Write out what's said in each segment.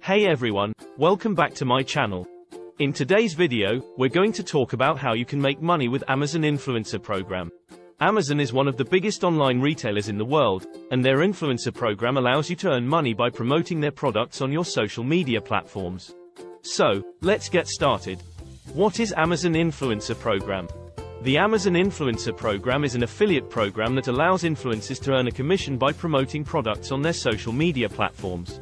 Hey everyone, welcome back to my channel. In today's video, we're going to talk about how you can make money with Amazon Influencer Program. Amazon is one of the biggest online retailers in the world, and their influencer program allows you to earn money by promoting their products on your social media platforms. So, let's get started. What is Amazon Influencer Program? The Amazon Influencer Program is an affiliate program that allows influencers to earn a commission by promoting products on their social media platforms.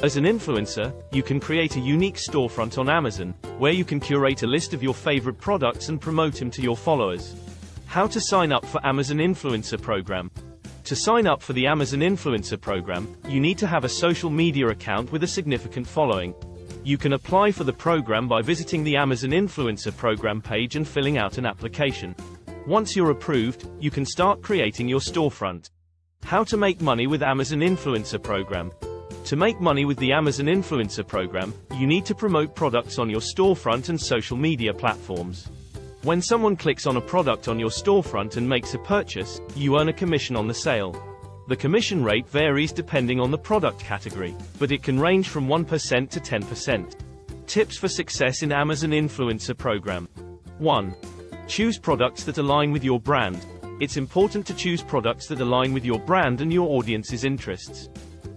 As an influencer, you can create a unique storefront on Amazon, where you can curate a list of your favorite products and promote them to your followers. How to sign up for Amazon Influencer Program? To sign up for the Amazon Influencer Program, you need to have a social media account with a significant following. You can apply for the program by visiting the Amazon Influencer Program page and filling out an application. Once you're approved, you can start creating your storefront. How to make money with Amazon Influencer Program? To make money with the Amazon Influencer Program, you need to promote products on your storefront and social media platforms. When someone clicks on a product on your storefront and makes a purchase, you earn a commission on the sale. The commission rate varies depending on the product category, but it can range from 1% to 10%. Tips for success in Amazon Influencer Program. 1. Choose products that align with your brand. It's important to choose products that align with your brand and your audience's interests.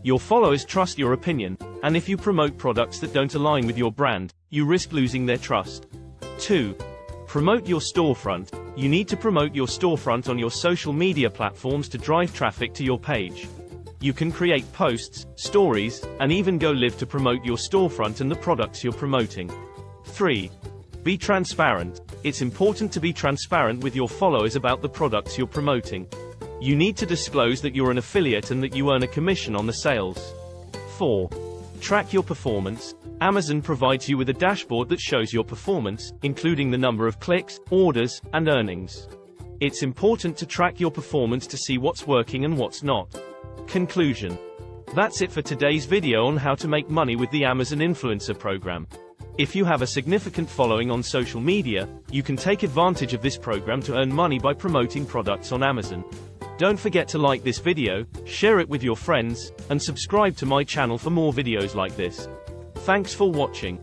Your followers trust your opinion, and if you promote products that don't align with your brand, you risk losing their trust. 2. Promote your storefront. You need to promote your storefront on your social media platforms to drive traffic to your page. You can create posts, stories, and even go live to promote your storefront and the products you're promoting. 3. Be transparent. It's important to be transparent with your followers about the products you're promoting. You need to disclose that you're an affiliate and that you earn a commission on the sales. 4. Track your performance. Amazon provides you with a dashboard that shows your performance, including the number of clicks, orders, and earnings. It's important to track your performance to see what's working and what's not. Conclusion. That's it for today's video on how to make money with the Amazon Influencer Program. If you have a significant following on social media, you can take advantage of this program to earn money by promoting products on Amazon. Don't forget to like this video, share it with your friends, and subscribe to my channel for more videos like this. Thanks for watching.